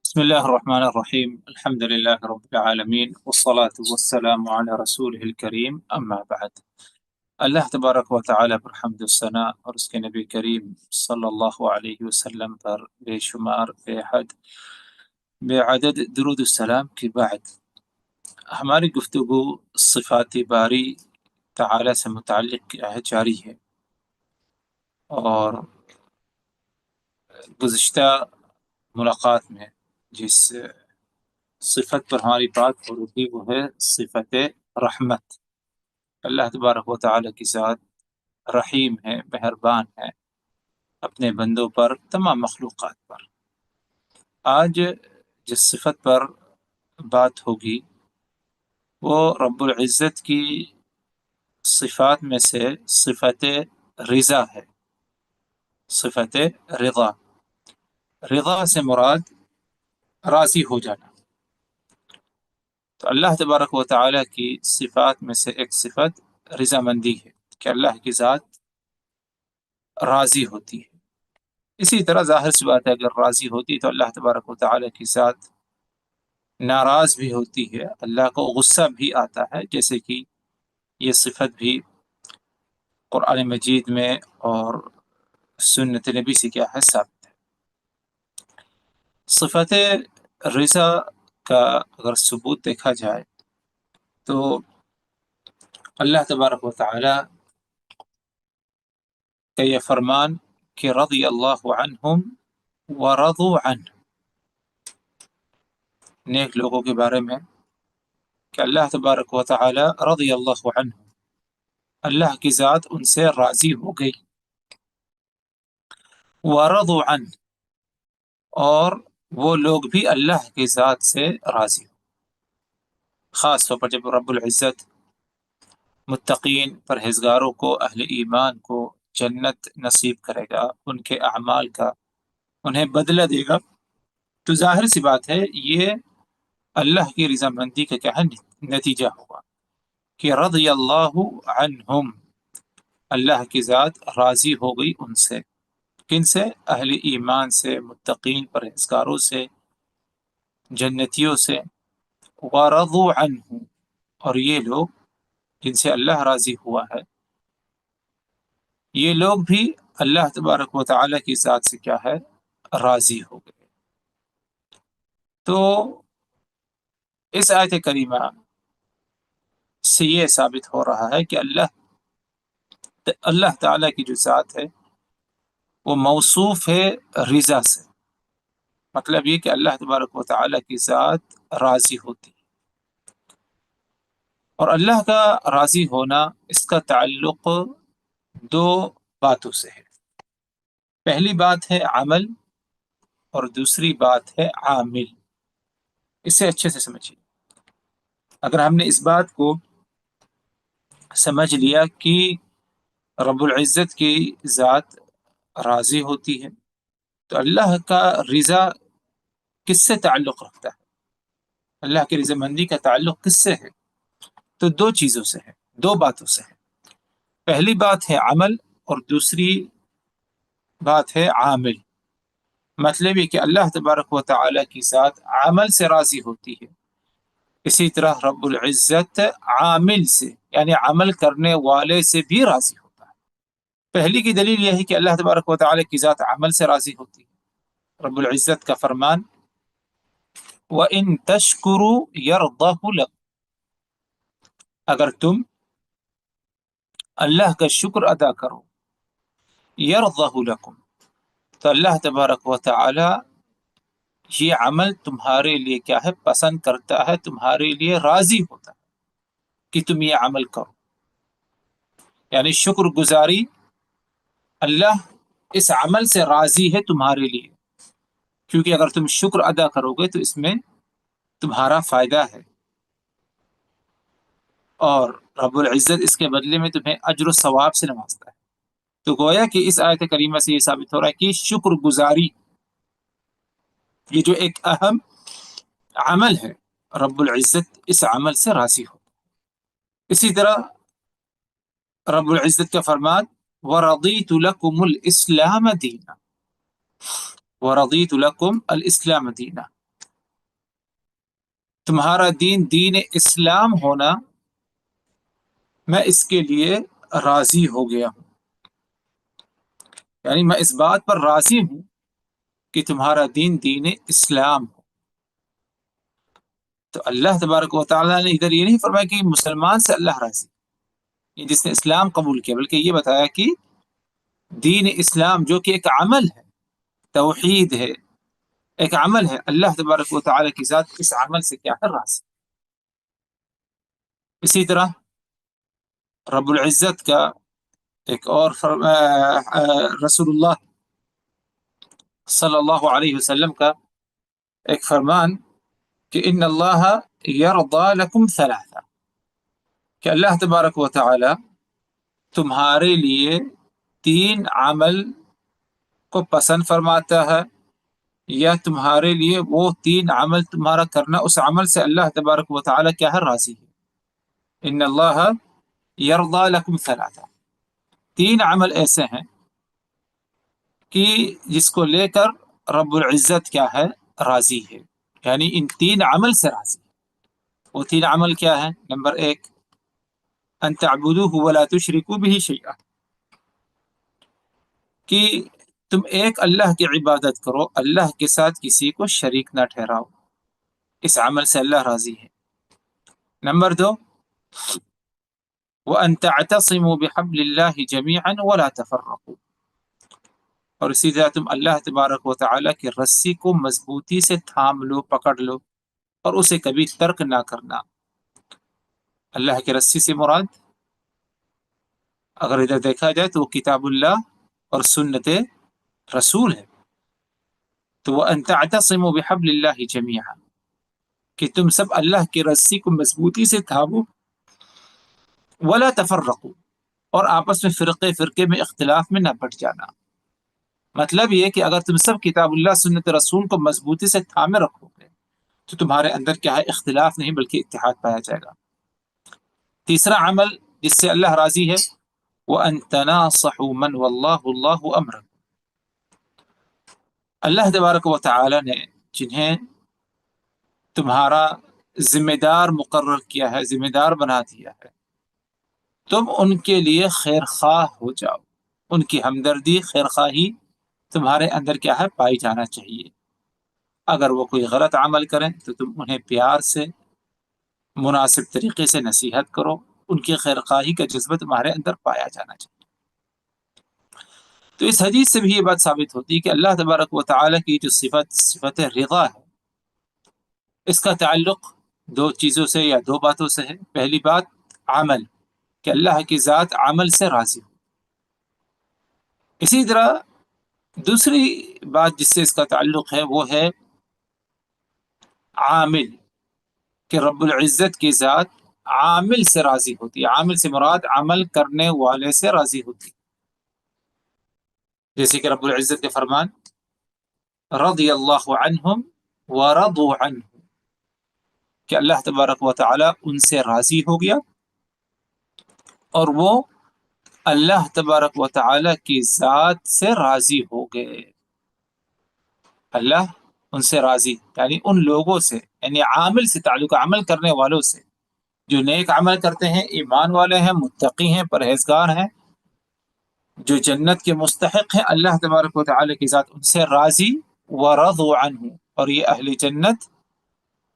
بسم الله الرحمن الرحيم. الحمد لله رب العالمين، والصلاة والسلام على رسوله الكريم، أما بعد. اللہ تبارک و تعالیٰ پر حمد و ثنا اور اس کے نبی کریم صلی اللہ علیہ وسلم پر بے شمار بے حد بے عدد درود السلام کے بعد ہماری گفتگو صفات باری تعالیٰ سے متعلق جاری ہے، اور گزشتہ ملاقات میں جس صفت پر ہماری بات ہو رہی تھی وہ ہے صفت رحمت۔ اللہ تبارک و تعالیٰ کی ذات رحیم ہے، مہربان ہے اپنے بندوں پر، تمام مخلوقات پر۔ آج جس صفت پر بات ہوگی وہ رب العزت کی صفات میں سے صفت رضا ہے۔ صفت رضا، رضا سے مراد راضی ہو جانا۔ تو اللہ تبارک و تعالیٰ کی صفات میں سے ایک صفت رضامندی ہے کہ اللہ کی ذات راضی ہوتی ہے۔ اسی طرح ظاہر سی بات ہے، اگر راضی ہوتی تو اللہ تبارک و تعالیٰ کی ذات ناراض بھی ہوتی ہے، اللہ کو غصہ بھی آتا ہے، جیسے کہ یہ صفت بھی قرآن مجید میں اور سنت نبی سے کیا ہے، ثابت ہے۔ صفت رضا کا اگر ثبوت دیکھا جائے تو اللہ تبارک و تعالی کا یہ فرمان کہ رضی اللہ عنہم ورضوا عنہ، نیک لوگوں کے بارے میں کہ اللہ تبارک و تعالی رضی اللہ عنہ، اللہ کی ذات ان سے راضی ہو گئی، ورضوا عنہ، اور وہ لوگ بھی اللہ کی ذات سے راضی ہو۔ خاص طور پر جب رب العزت متقین پرہیزگاروں کو، اہل ایمان کو جنت نصیب کرے گا، ان کے اعمال کا انہیں بدلہ دے گا، تو ظاہر سی بات ہے یہ اللہ کی رضامندی کا کیا ہے، نتیجہ ہوگا کہ رضی اللہ عنہم، اللہ کی ذات راضی ہو گئی ان سے۔ کن سے؟ اہل ایمان سے، متقین پرہیزگاروں سے، جنتیوں سے۔ ورضوا عنہ، اور یہ لوگ جن سے اللہ راضی ہوا ہے، یہ لوگ بھی اللہ تبارک و تعالیٰ کی ذات سے کیا ہے، راضی ہو گئے۔ تو اس آیت کریمہ سے یہ ثابت ہو رہا ہے کہ اللہ تعالیٰ کی جو ذات ہے وہ موصوف ہے رضا سے۔ مطلب یہ کہ اللہ تبارک و تعالیٰ کی ذات راضی ہوتی ہے، اور اللہ کا راضی ہونا، اس کا تعلق دو باتوں سے ہے۔ پہلی بات ہے عمل، اور دوسری بات ہے عامل۔ اسے اچھے سے سمجھیے۔ اگر ہم نے اس بات کو سمجھ لیا کہ رب العزت کی ذات راضی ہوتی ہے، تو اللہ کا رضا کس سے تعلق رکھتا ہے؟ اللہ کی رضامندی کا تعلق کس سے ہے؟ تو دو چیزوں سے ہے، دو باتوں سے ہے۔ پہلی بات ہے عمل، اور دوسری بات ہے عامل۔ مطلب یہ کہ اللہ تبارک و تعالیٰ کی ذات عمل سے راضی ہوتی ہے، اسی طرح رب العزت عامل سے، یعنی عمل کرنے والے سے بھی راضی ہوتا ہے۔ پہلی کی دلیل یہ ہے کہ اللہ تبارک و تعالیٰ کی ذات عمل سے راضی ہوتی ہے۔ رب العزت کا فرمان وَإِن تَشْكُرُوا يَرْضَهُ لَكُمْ، اگر تم اللہ کا شکر ادا کرو، يَرْضَهُ لَكُمْ، تو اللہ تبارک و تعالی یہ عمل تمہارے لیے کیا ہے، پسند کرتا ہے، تمہارے لیے راضی ہوتا ہے کہ تم یہ عمل کرو۔ یعنی شکر گزاری، اللہ اس عمل سے راضی ہے تمہارے لیے، کیونکہ اگر تم شکر ادا کرو گے تو اس میں تمہارا فائدہ ہے، اور رب العزت اس کے بدلے میں تمہیں اجر و ثواب سے نوازتا ہے۔ تو گویا کہ اس آیت کریمہ سے یہ ثابت ہو رہا ہے کہ شکر گزاری یہ جو ایک اہم عمل ہے، رب العزت اس عمل سے راضی ہو۔ اسی طرح رب العزت کا فرمان وَرَضِيتُ لَكُمُ الْإِسْلَامَ دِينًا، وَرَضِيتُ لَكُمْ الْإِسْلَامَ دِينًا، تمہارا دین دین اسلام ہونا میں اس کے لیے راضی ہو گیا ہوں، یعنی میں اس بات پر راضی ہوں کہ تمہارا دین دین اسلام ہو۔ تو اللہ تبارک و تعالیٰ نے ادھر یہ نہیں فرمایا کہ مسلمان سے اللہ راضی، یہ جس نے اسلام قبول کیا، بلکہ یہ بتایا کہ دین اسلام جو کہ ایک عمل ہے، توحید ہے، ایک عمل ہے، اللہ تبارک و تعالیٰ کی ذات اس عمل سے کیا ہے، راضی۔ اسی طرح رب العزت کا ایک اور رسول اللہ صلی اللہ علیہ وسلم کا ایک فرمان کہ ان اللہ یرضی لکم ثلاثہ، کہ اللہ تبارک و تعالی تمہارے لیے تین عمل کو پسند فرماتا ہے، یا تمہارے لیے وہ تین عمل تمہارا کرنا، اس عمل سے اللہ تبارک و تعالی کیا ہے، راضی ہے۔ ان اللہ یرضی لکم ثلاثہ، تین عمل ایسے ہیں کہ جس کو لے کر رب العزت کیا ہے، راضی ہے، یعنی ان تین عمل سے راضی ہے۔ وہ تین عمل کیا ہے؟ نمبر ایک، ان تعبدوه ولا تشرکوا به شیئا، کہ تم ایک اللہ کی عبادت کرو، اللہ کے ساتھ کسی کو شریک نہ ٹھہراؤ، اس عمل سے اللہ راضی ہے۔ نمبر دو، وان تعتصموا بحبل اللہ جميعا ولا تفرقوا، اور اسی طرح تم اللہ تبارک و تعالیٰ کی رسی کو مضبوطی سے تھام لو، پکڑ لو، اور اسے کبھی ترک نہ کرنا۔ اللہ کی رسی سے مراد اگر ادھر دیکھا جائے تو وہ کتاب اللہ اور سنت رسول ہے۔ تو وَأَن تَعْتَصِمُوا بِحَبْلِ اللَّهِ جَمِيعًا، کہ تم سب اللہ کی رسی کو مضبوطی سے تھامو، وَلَا تَفَرَّقُوا، اور آپس میں فرقے میں اختلاف میں نہ بٹ جانا۔ مطلب یہ کہ اگر تم سب کتاب اللہ سنت رسول کو مضبوطی سے تھامے رکھو گے تو تمہارے اندر کیا ہے، اختلاف نہیں بلکہ اتحاد پایا جائے گا۔ تیسرا عمل جس سے اللہ راضی ہے، وَأَن تَنَاصَحُوا مَنْ وَاللَّهُ اللَّهُ أَمْرًا، اللہ تبارک و تعالی نے جنہیں تمہارا ذمہ دار مقرر کیا ہے، ذمہ دار بنا دیا ہے، تم ان کے لیے خیر خواہ ہو جاؤ، ان کی ہمدردی، خیر خواہی تمہارے اندر کیا ہے، پائی جانا چاہیے۔ اگر وہ کوئی غلط عمل کریں تو تم انہیں پیار سے، مناسب طریقے سے نصیحت کرو، ان کی خیر خواہی کا جذبہ تمہارے اندر پایا جانا چاہیے۔ تو اس حدیث سے بھی یہ بات ثابت ہوتی ہے کہ اللہ تبارک و تعالیٰ کی جو صفت رضا ہے، اس کا تعلق دو چیزوں سے یا دو باتوں سے ہے۔ پہلی بات عمل، کہ اللہ کی ذات عمل سے راضی ہو۔ اسی طرح دوسری بات جس سے اس کا تعلق ہے وہ ہے عامل، کہ رب العزت کی ذات عامل سے راضی ہوتی ہے۔ عامل سے مراد عمل کرنے والے سے راضی ہوتی ہے، جیسے کہ رب العزت کے فرمان رضی اللہ عنہم ورضوا عنہ، کہ اللہ تبارک و تعالی ان سے راضی ہو گیا اور وہ اللہ تبارک و تعالی کی ذات سے راضی ہو گئے۔ اللہ ان سے راضی، یعنی ان لوگوں سے، یعنی عامل سے تعلق، عمل کرنے والوں سے، جو نیک عمل کرتے ہیں، ایمان والے ہیں، متقی ہیں، پرہیزگار ہیں، جو جنت کے مستحق ہیں، اللہ تبارک و تعالی کی ذات ان سے راضی، ورضوا عنہ، اور یہ اہل جنت،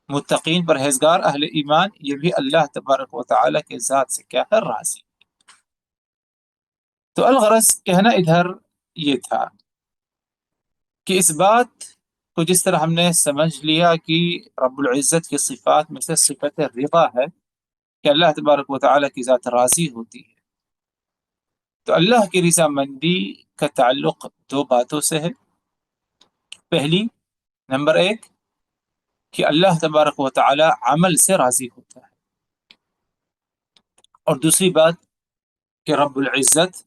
متقین، پرہیزگار، اہل ایمان، یہ بھی اللہ تبارک و تعالی کی ذات سے کیا ہے، راضی۔ تو الغرض کہنا ادھر یہ تھا کہ اس بات کو جس طرح ہم نے سمجھ لیا کہ رب العزت کی صفات میں سے صفت رضا ہے، کہ اللہ تبارک و تعالی کی ذات راضی ہوتی ہے، تو اللہ کی رضا مندی کا تعلق دو باتوں سے ہے۔ پہلی، نمبر ایک، کہ اللہ تبارک و تعالی عمل سے راضی ہوتا ہے، اور دوسری بات کہ رب العزت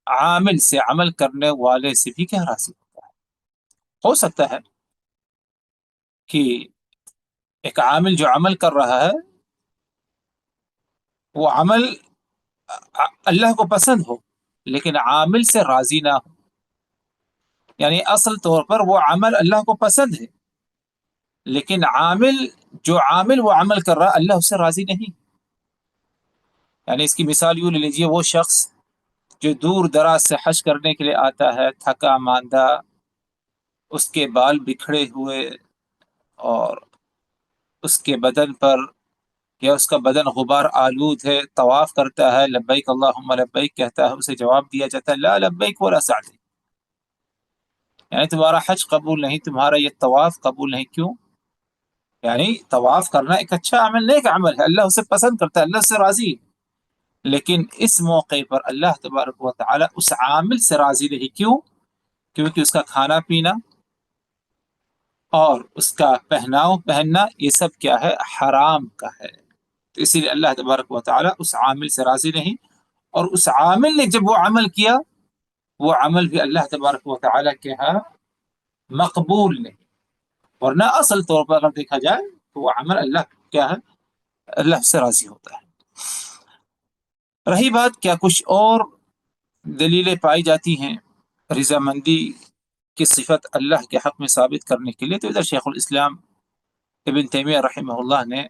عامل سے، عمل کرنے والے سے بھی کیا، راضی ہوتا ہے۔ ہو سکتا ہے کہ ایک عامل جو عمل کر رہا ہے وہ عمل اللہ کو پسند ہو لیکن عامل سے راضی نہ ہو، یعنی اصل طور پر وہ عمل اللہ کو پسند ہے لیکن جو عامل وہ عمل کر رہا اللہ اس سے راضی نہیں. یعنی اس کی مثال یوں لے لیجیے، وہ شخص جو دور دراز سے حج کرنے کے لیے آتا ہے، تھکا ماندہ، اس کے بال بکھڑے ہوئے، اور اس کے بدن پر یا اس کا بدن غبار آلود ہے، طواف کرتا ہے، لبیک اللہم لبیک کہتا ہے، اسے جواب دیا جاتا ہے لا لبیک ولا سعدیک، یعنی تمہارا حج قبول نہیں، تمہارا یہ طواف قبول نہیں. کیوں؟ یعنی طواف کرنا ایک اچھا عمل، نیک عمل ہے، اللہ اسے پسند کرتا ہے، اللہ اس سے راضی ہے. لیکن اس موقع پر اللہ تبارک و تعالی اس عامل سے راضی نہیں. کیوں؟ کیونکہ اس کا کھانا پینا اور اس کا پہننا یہ سب کیا ہے؟ حرام کا ہے. تو اسی لیے اللہ تبارک و تعالی اس عامل سے راضی نہیں، اور اس عامل نے جب وہ عمل کیا، وہ عمل بھی اللہ تبارک و تعالی کے ہاں مقبول نہیں. ورنہ اصل طور پر اگر دیکھا جائے تو وہ عمل اللہ کیا ہے؟ اللہ سے راضی ہوتا ہے. رہی بات کیا کچھ اور دلیلیں پائی جاتی ہیں رضامندی کی صفت اللہ کے حق میں ثابت کرنے کے لیے، تو ادھر شیخ الاسلام ابن تیمیہ رحمہ اللہ نے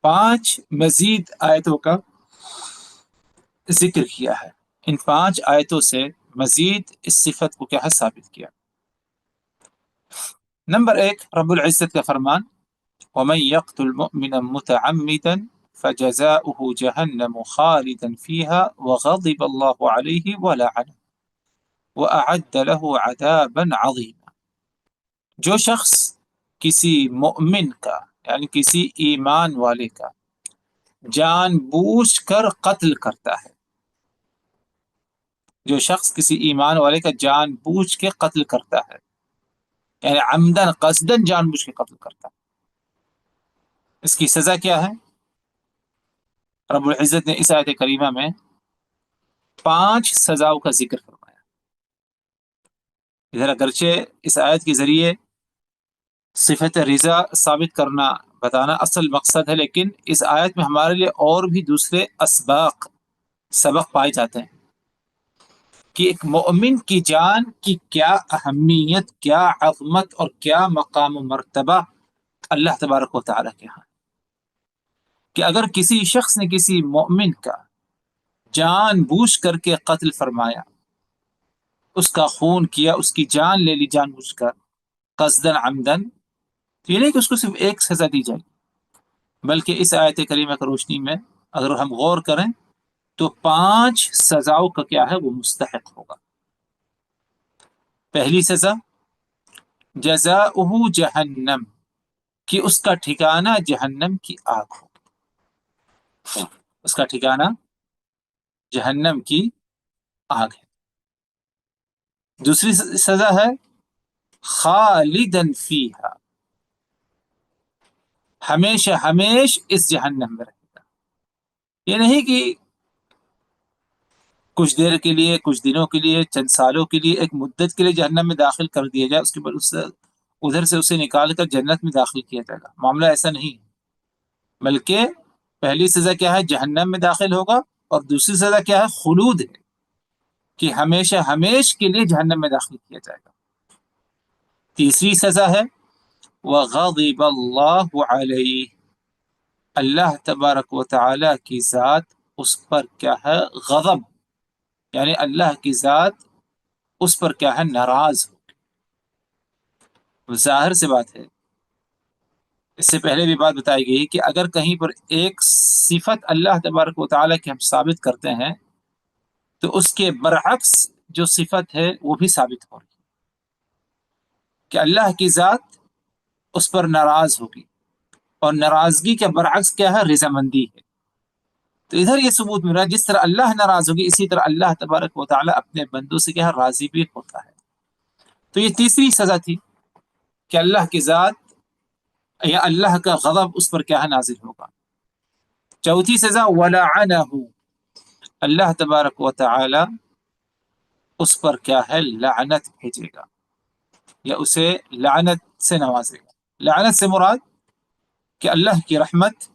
5 مزید آیتوں کا ذکر کیا ہے. ان 5 آیتوں سے مزید اس صفت کو کیا ہے؟ ثابت کیا. نمبر 1، رب العزت کا فرمان وَمَن يَقْتُلْ مُؤْمِنًا مُتَعَمِّدًا فَجَزَاؤُهُ جَهَنَّمُ خَالِدًا فِيهَا وَغَضِبَ اللَّهُ عَلَيْهِ وَلَعَنَهُ وَأَعَدَّ لَهُ عَذَابًا عَظِيمًا. جو شخص کسی مؤمن کا، یعنی کسی ایمان والے کا جان بوجھ کر قتل کرتا ہے، جو شخص کسی ایمان والے کا جان بوجھ کے قتل کرتا ہے، یعنی عمدن قصدن جان بوجھ کے قتل کرتا ہے، اس کی سزا کیا ہے؟ رب العزت نے اس آیت کریمہ میں 5 سزاؤں کا ذکر فرمایا. ادھر اگرچہ اس آیت کے ذریعے صفت رضا ثابت کرنا بتانا اصل مقصد ہے، لیکن اس آیت میں ہمارے لیے اور بھی دوسرے سبق پائے جاتے ہیں کہ ایک مومن کی جان کی کیا اہمیت، کیا عظمت اور کیا مقام و مرتبہ اللہ تبارک و تعالیٰ کے ہاں، کہ اگر کسی شخص نے کسی مومن کا جان بوجھ کر کے قتل فرمایا، اس کا خون کیا، اس کی جان لے لی جان بوجھ کر قصدن عمدن، تو یہ نہیں کہ اس کو صرف ایک سزا دی جائے، بلکہ اس آیت کریمہ کی روشنی میں اگر ہم غور کریں تو 5 سزاؤں کا کیا ہے؟ وہ مستحق ہوگا. پہلی سزا جزاؤہ جہنم، کہ اس کا ٹھکانہ جہنم کی آگ ہو، اس کا ٹھکانہ جہنم کی آگ ہے. دوسری سزا ہے خالدن فیہا، ہمیشہ ہمیش اس جہنم میں رہے گا. یہ نہیں کہ کچھ دیر کے لیے، کچھ دنوں کے لیے، چند سالوں کے لیے، ایک مدت کے لیے جہنم میں داخل کر دیا جائے، اس کے بعد ادھر سے اسے نکال کر جنت میں داخل کیا جائے گا. معاملہ ایسا نہیں، بلکہ پہلی سزا کیا ہے؟ جہنم میں داخل ہوگا، اور دوسری سزا کیا ہے؟ خلود ہے، کہ ہمیشہ ہمیش کے لیے جہنم میں داخل کیا جائے گا. تیسری سزا ہے وَغَضِبَ اللَّهُ عَلَيْهِ، اللہ تبارک و تعالی کی ذات اس پر کیا ہے؟ غضب، یعنی اللہ کی ذات اس پر کیا ہے؟ ناراض ہو. ظاہر سے بات ہے، اس سے پہلے بھی بات بتائی گئی کہ اگر کہیں پر ایک صفت اللہ تبارک و تعالی کی ہم ثابت کرتے ہیں تو اس کے برعکس جو صفت ہے وہ بھی ثابت ہو رہی ہے، کہ اللہ کی ذات اس پر ناراض ہوگی، اور ناراضگی کے برعکس کیا ہے؟ رضامندی ہے. تو ادھر یہ ثبوت مل رہا ہے جس طرح اللہ ناراض ہوگی، اسی طرح اللہ تبارک و تعالی اپنے بندوں سے کیا ہے؟ راضی بھی ہوتا ہے. تو یہ تیسری سزا تھی کہ اللہ کی ذات یا اللہ کا غضب اس پر کیا ہے؟ نازل ہوگا. چوتھی سزا وَلَعَنَهُ، اللہ تبارک و تعالی اس پر کیا ہے؟ لعنت بھیجے گا، یا اسے لعنت سے نوازے گا. لعنت سے مراد کہ اللہ کی رحمت،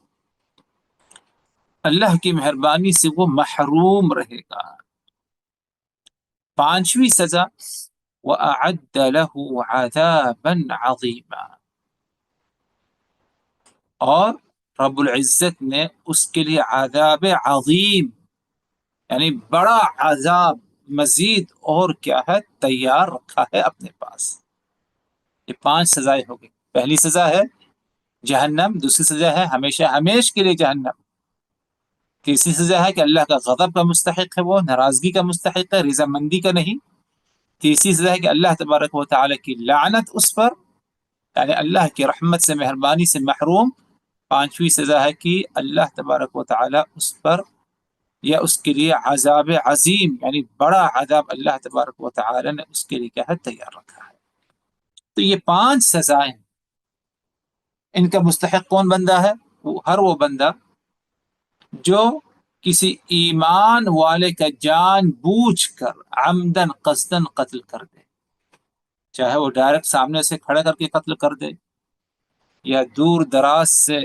اللہ کی مہربانی سے وہ محروم رہے گا. پانچویں سزا وَأَعَدَّ لَهُ عَذَابًا عَظِيمًا، اور رب العزت نے اس کے لیے عذاب عظیم یعنی بڑا عذاب مزید اور کیا ہے تیار رکھا ہے اپنے پاس۔ یہ 5 سزائیں ہو گئی۔ پہلی سزا ہے جہنم، دوسری سزا ہے ہمیشہ ہمیش کے لیے جہنم، تیسری سزا ہے کہ اللہ کا غضب کا مستحق ہے، وہ ناراضگی کا مستحق ہے، رضامندی کا نہیں۔ تیسری سزا ہے کہ اللہ تبارک و تعالیٰ کی لعنت اس پر، یعنی اللہ کی رحمت سے مہربانی سے محروم۔ پانچویں سزا ہے کہ اللہ تبارک و تعالیٰ اس پر یا اس کے لیے عذاب عظیم یعنی بڑا عذاب اللہ تبارک و تعالیٰ نے اس کے لیے کیا ہے تیار رکھا ہے۔ تو یہ 5 سزائیں، ان کا مستحق کون بندہ ہے؟ ہر وہ بندہ جو کسی ایمان والے کا جان بوجھ کر عمدن قصدن قتل کر دے، چاہے وہ ڈائریکٹ سامنے سے کھڑا کر کے قتل کر دے یا دور دراز سے،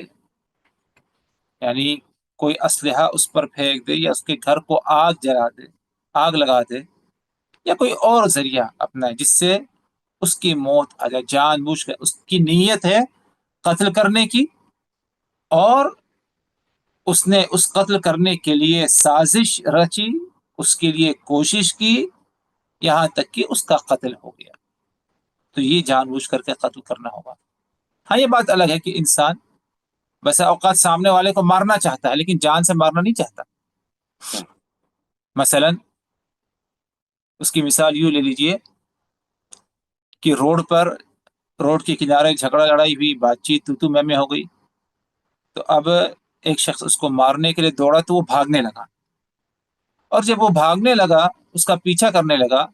یعنی کوئی اسلحہ اس پر پھینک دے یا اس کے گھر کو آگ جلا دے، آگ لگا دے، یا کوئی اور ذریعہ اپنا جس سے اس کی موت آ جائے جان بوجھ کر، اس کی نیت ہے قتل کرنے کی اور اس نے اس قتل کرنے کے لیے سازش رچی، اس کے لیے کوشش کی، یہاں تک کہ اس کا قتل ہو گیا، تو یہ جان بوجھ کر کے قتل کرنا ہوگا۔ ہاں یہ بات الگ ہے کہ انسان بسا اوقات سامنے والے کو مارنا چاہتا ہے لیکن جان سے مارنا نہیں چاہتا۔ مثلا اس کی مثال یوں لے لیجئے کہ روڈ کے کنارے جھگڑا لڑائی ہوئی، بات چیت تو میں ہو گئی، تو اب ایک شخص اس کو مارنے کے لیے دوڑا تو وہ بھاگنے لگا، اور جب وہ بھاگنے لگا اس کا پیچھا کرنے لگا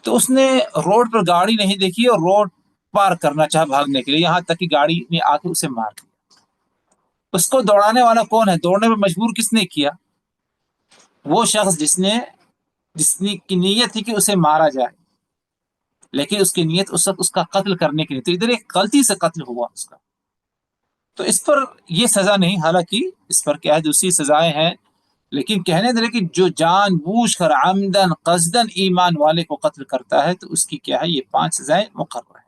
تو اس نے روڈ پر گاڑی نہیں دیکھی اور روڈ پار کرنا چاہا بھاگنے کے لیے، یہاں تک کہ گاڑی نے آ کے اسے مار دیا۔ اس کو دوڑانے والا کون ہے؟ دوڑنے میں مجبور کس نے کیا؟ وہ شخص جس کی نیت تھی کہ اسے مارا جائے، لیکن اس کی نیت اس وقت اس کا قتل کرنے کے لیے، تو ادھر ایک غلطی سے قتل ہوا اس کا، تو اس پر یہ سزا نہیں، حالانکہ اس پر کیا ہے دوسری سزائیں ہیں، لیکن کہنے دے کہ جو جان بوجھ کر عمدن قصدن ایمان والے کو قتل کرتا ہے تو اس کی کیا ہے یہ 5 سزائیں مقرر ہیں،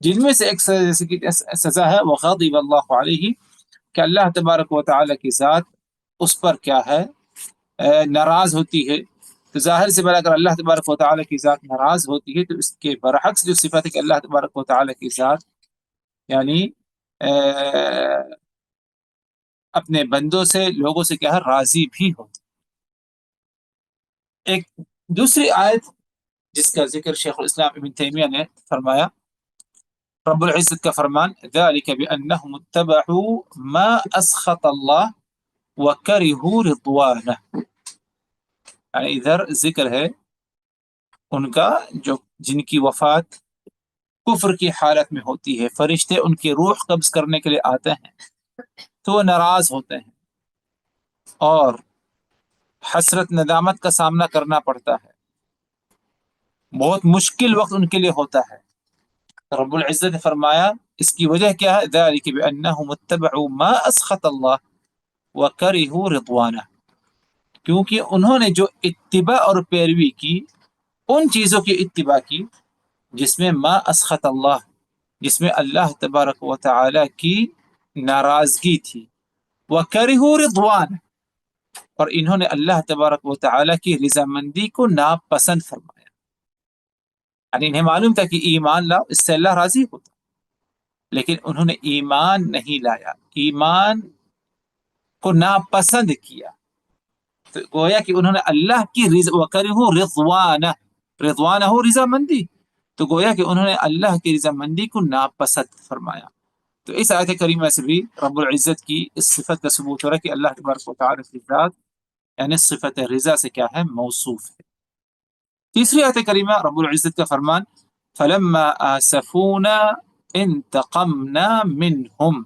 جن میں سے ایک سزا جیسے کہ سزا ہے وغضب اللہ علیہ، کہ اللہ تبارک و تعالیٰ کی ذات اس پر کیا ہے ناراض ہوتی ہے۔ تو ظاہر سے بڑا اگر اللہ تبارک و تعالیٰ کی ذات ناراض ہوتی ہے تو اس کے برعکس جو صفت ہے کہ اللہ تبارک و تعالیٰ کی ذات یعنی اپنے بندوں سے لوگوں سے کیا ہے راضی بھی ہوتی۔ ایک دوسری آیت جس کا ذکر شیخ الاسلام ابن تیمیہ نے فرمایا، رب العزت کا فرمان ذالک بأنہم اتبعوا ما اسخط اللہ وکرہوا رضوانہ، یعنی ادھر ذکر ہے ان کا جن کی وفات کفر کی حالت میں ہوتی ہے، فرشتے ان کی روح قبض کرنے کے لیے آتے ہیں تو وہ ناراض ہوتے ہیں اور حسرت ندامت کا سامنا کرنا پڑتا ہے، بہت مشکل وقت ان کے لیے ہوتا ہے۔ رب العزت نے فرمایا اس کی وجہ کیا ہے؟ ذالک بأنہم اتبعوا ما اسخط اللہ وکرہوا رضوانہ، کیونکہ انہوں نے جو اتباع اور پیروی کی، ان چیزوں کی اتباع کی جس میں ما اسخط اللہ، جس میں اللہ تبارک و تعالی کی ناراضگی تھی، وکرہوا رضوانہ، اور انہوں نے اللہ تبارک و تعالی کی رضامندی کو ناپسند فرمایا، یعنی انہیں معلوم تھا کہ ایمان لاؤ اس سے اللہ راضی ہوتا، لیکن انہوں نے ایمان نہیں لایا، ایمان کو ناپسند کیا، تو گویا کہ انہوں نے اللہ کی وَكَرِهُ رضوانہ رضامندی، تو گویا کہ انہوں نے اللہ کی رضامندی کو ناپسند فرمایا۔ تو اس آیت کریمہ سے بھی رب العزت کی اس صفت کا ثبوت ہو رہا ہے کہ اللہ تبارک و تعالی کی ذات یعنی صفت رضا سے کیا ہے موصوف ہے۔ تیسری آیت کریمہ رب العزت کا فرمان فَلَمَّا آسَفُونَا انتقمنا منہم،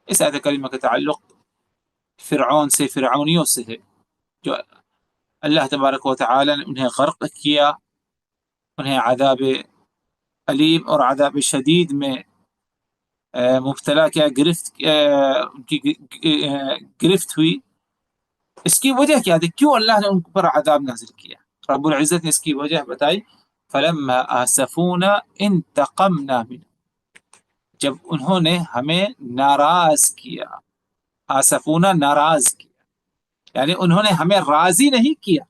اس آیت کریمہ کا تعلق فرعون سے، فرعونیوں سے ہے، جو اللہ تبارک و تعالی نے انہیں غرق کیا، انہیں عذاب علیم اور عذاب شدید میں مبتلا کیا، ان کی گرفت ہوئی۔ اس کی وجہ کیا تھی؟ کیوں اللہ نے ان پر عذاب نازل کیا؟ رب العزت نے اس کی وجہ بتائی فَلَمَّا آسَفُونَا انتقمنا منہم، جب انہوں نے ہمیں ناراض کیا، آسفونا ناراض کیا، یعنی انہوں نے ہمیں راضی نہیں کیا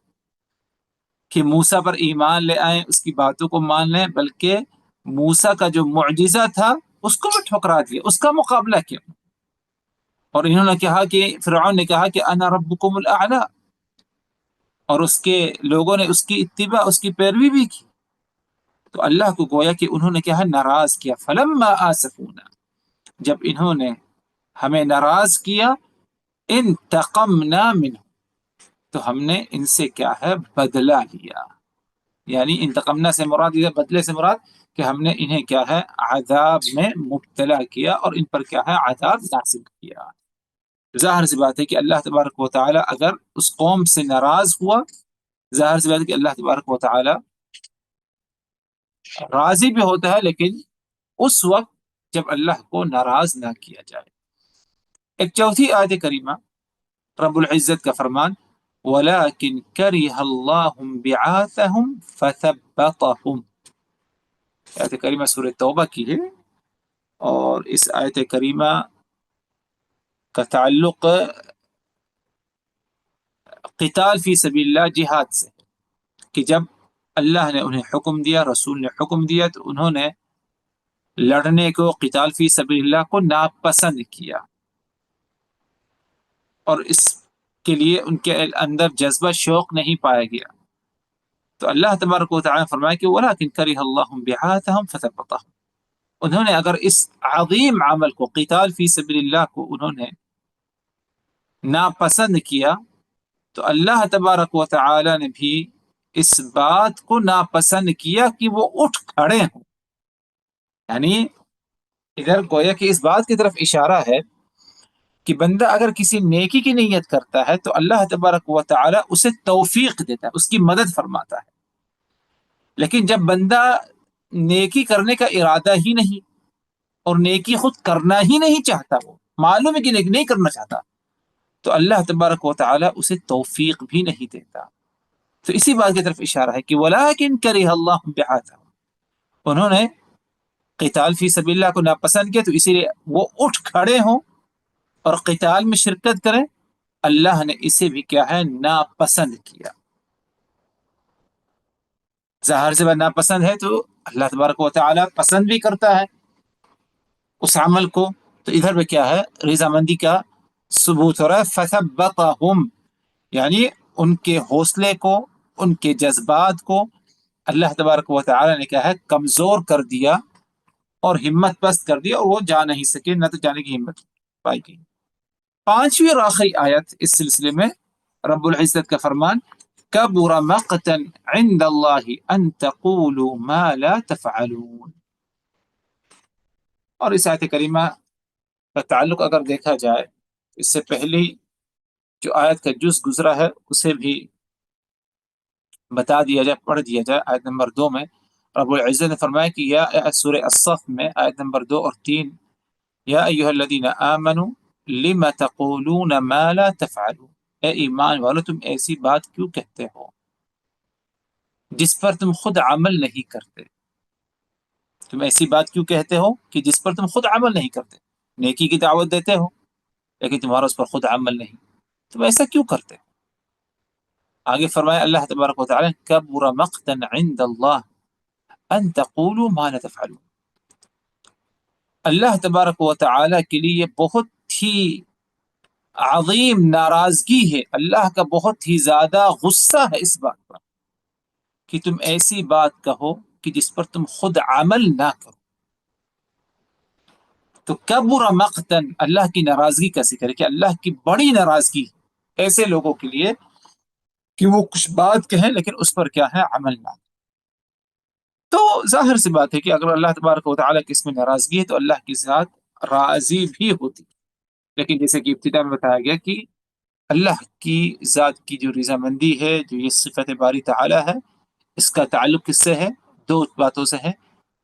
کہ موسیٰ پر ایمان لے آئیں، اس کی باتوں کو مان لیں، بلکہ موسیٰ کا جو معجزہ تھا اس کو بھی ٹھکرا دیا، اس کا مقابلہ کیا۔ اور انہوں نے کہا کہ فرعون نے کہا کہ انا ربکم الاعلی، اور اس کے لوگوں نے اس کی اتباع، اس کی پیروی بھی کی۔ تو اللہ کو گویا کہ انہوں نے کیا ہے، ناراض کیا۔ فلما آسفونا، جب انہوں نے ہمیں ناراض کیا، انتقمنا منہ، تو ہم نے ان سے کیا ہے، بدلہ لیا۔ یعنی انتقمنا سے مراد، یہ بدلے سے مراد کہ ہم نے انہیں کیا ہے، عذاب میں مبتلا کیا اور ان پر کیا ہے، عذاب نازل کیا۔ ظاہر سی بات ہے کہ اللہ تبارک و تعالی اگر اس قوم سے ناراض ہوا، ظاہر سی بات ہے کہ اللہ تبارک و تعالی راضی بھی ہوتا ہے، لیکن اس وقت جب اللہ کو ناراض نہ کیا جائے۔ ایک چوتھی آیت کریمہ، رب العزت کا فرمان، وَلَكِنْ كَرِهَ اللَّهُ بِعَاثَهُمْ فَثَبَّطَهُمْ، آیت کریمہ سورہ توبہ کی ہے، اور اس آیت کریمہ کا تعلق قتال فی سبیل اللہ، جہاد سے، کہ جب اللہ نے انہیں حکم دیا، رسول نے حکم دیا، تو انہوں نے لڑنے کو، قتال فی سبیل اللہ کو ناپسند کیا، اور اس کے لیے ان کے اندر جذبہ شوق نہیں پایا گیا۔ تو اللہ تبارک و تعالیٰ نے فرمایا کہ وَلَكِنْ كَرِهَ اللَّهُ بِعَاثَهُمْ فَثَبَّطَهُمْ، انہوں نے اگر اس عظیم عمل کو، قتال فی سبیل اللہ کو انہوں نے ناپسند کیا، تو اللہ تبارک و تعالیٰ نے بھی اس بات کو ناپسند کیا کہ وہ اٹھ کھڑے ہوں۔ یعنی ادھر گویا کہ اس بات کی طرف اشارہ ہے کہ بندہ اگر کسی نیکی کی نیت کرتا ہے تو اللہ تبارک و تعالی اسے توفیق دیتا ہے، اس کی مدد فرماتا ہے۔ لیکن جب بندہ نیکی کرنے کا ارادہ ہی نہیں، اور نیکی خود کرنا ہی نہیں چاہتا، وہ معلوم ہے کہ نیکی نہیں کرنا چاہتا، تو اللہ تبارک و تعالی اسے توفیق بھی نہیں دیتا۔ تو اسی بات کی طرف اشارہ ہے کہ وَلَكِنْ كَرِهَ اللَّهُ بِعَاثَهُمْ، انہوں نے قتال فی سبیل اللہ کو ناپسند کیا، تو اسی لیے وہ اٹھ کھڑے ہوں اور قتال میں شرکت کریں، اللہ نے اسے بھی کیا ہے، ناپسند کیا۔ ظاہر سے بات ناپسند ہے، تو اللہ تبارک و تعالی پسند بھی کرتا ہے اس عمل کو، تو ادھر بھی کیا ہے، رضامندی کا ثبوت ہو رہا ہے۔ فَثَبَّطَهُمْ، یعنی ان کے حوصلے کو، ان کے جذبات کو اللہ تبارک و تعالی نے کیا ہے، کمزور کر دیا اور ہمت پست کر دیا، اور وہ جا نہیں سکے، نہ تو جانے کی ہمت پائی گئی۔ پانچویں اور آخری آیت اس سلسلے میں، رب العزت کا فرمان، کبر مقتا عند اللہ ان تقولوا ما لا تفعلون، اور اس آیت کریمہ کا تعلق اگر دیکھا جائے، اس سے پہلی جو آیت کا جز گزرا ہے اسے بھی بتا دیا جائے، پڑھ دیا جائے۔ آیت نمبر 2 میں رب العزت نے فرمایا کہ یا سورہ الصف میں آیت نمبر 2 اور 3، یا ایھا الذین آمنوا لم تقولون ما لا تفعلون، اے ایمان والو تم ایسی بات کیوں کہتے ہو جس پر تم خود عمل نہیں کرتے؟ تم ایسی بات کیوں کہتے ہو کہ جس پر تم خود عمل نہیں کرتے؟ نیکی کی دعوت دیتے ہو لیکن تمہارا اس پر خود عمل نہیں، تم ایسا کیوں کرتے؟ آگے فرمایا اللہ تبارک و تعالی، کبر مقتا عند اللہ ان تقولوا ما لا تفعلون، اللہ تبارک و تعالی کے لیے بہت ہی عظیم ناراضگی ہے، اللہ کا بہت ہی زیادہ غصہ ہے اس بات پر کہ تم ایسی بات کہو کہ جس پر تم خود عمل نہ کرو۔ تو کبر مقتا، اللہ کی ناراضگی کا ذکر ہے کہ اللہ کی بڑی ناراضگی ایسے لوگوں کے لیے کہ وہ کچھ بات کہیں لیکن اس پر کیا ہے، عمل نہ۔ تو ظاہر سی بات ہے کہ اگر اللہ تبارک و تعالیٰ کی اس میں ناراضگی ہے تو اللہ کی ذات راضی بھی ہوتی، لیکن جیسے کہ ابتدا میں بتایا گیا کہ اللہ کی ذات کی جو رضامندی ہے، جو یہ صفت باری تعالیٰ ہے، اس کا تعلق کس سے ہے؟ دو باتوں سے ہے۔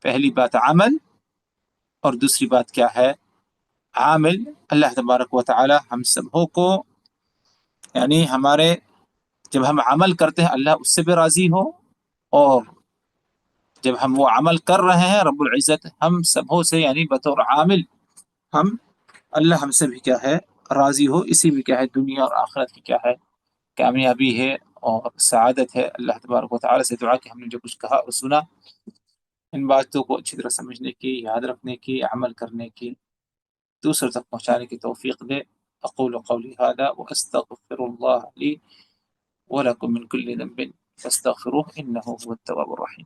پہلی بات عمل، اور دوسری بات کیا ہے؟ عامل۔ اللہ تبارک و تعالیٰ ہم سبوں کو، یعنی ہمارے جب ہم عمل کرتے ہیں اللہ اس سے بھی راضی ہو، اور جب ہم وہ عمل کر رہے ہیں رب العزت ہم سبوں سے یعنی بطور عامل ہم اللہ ہم سے بھی کیا ہے راضی ہو، اسی میں کیا ہے دنیا اور آخرت کی کیا ہے کامیابی ہے اور سعادت ہے۔ اللہ تبارک و تعالی سے دعا کہ ہم نے جو کچھ کہا اور سنا ان باتوں کو اچھی طرح سمجھنے کی، یاد رکھنے کی، عمل کرنے کی، دوسرے تک پہنچانے کی توفیق دے۔ اقول قولی هذا واستغفر الله لي ولكم من كل ذنب فاستغفروه انه هو التواب الرحيم۔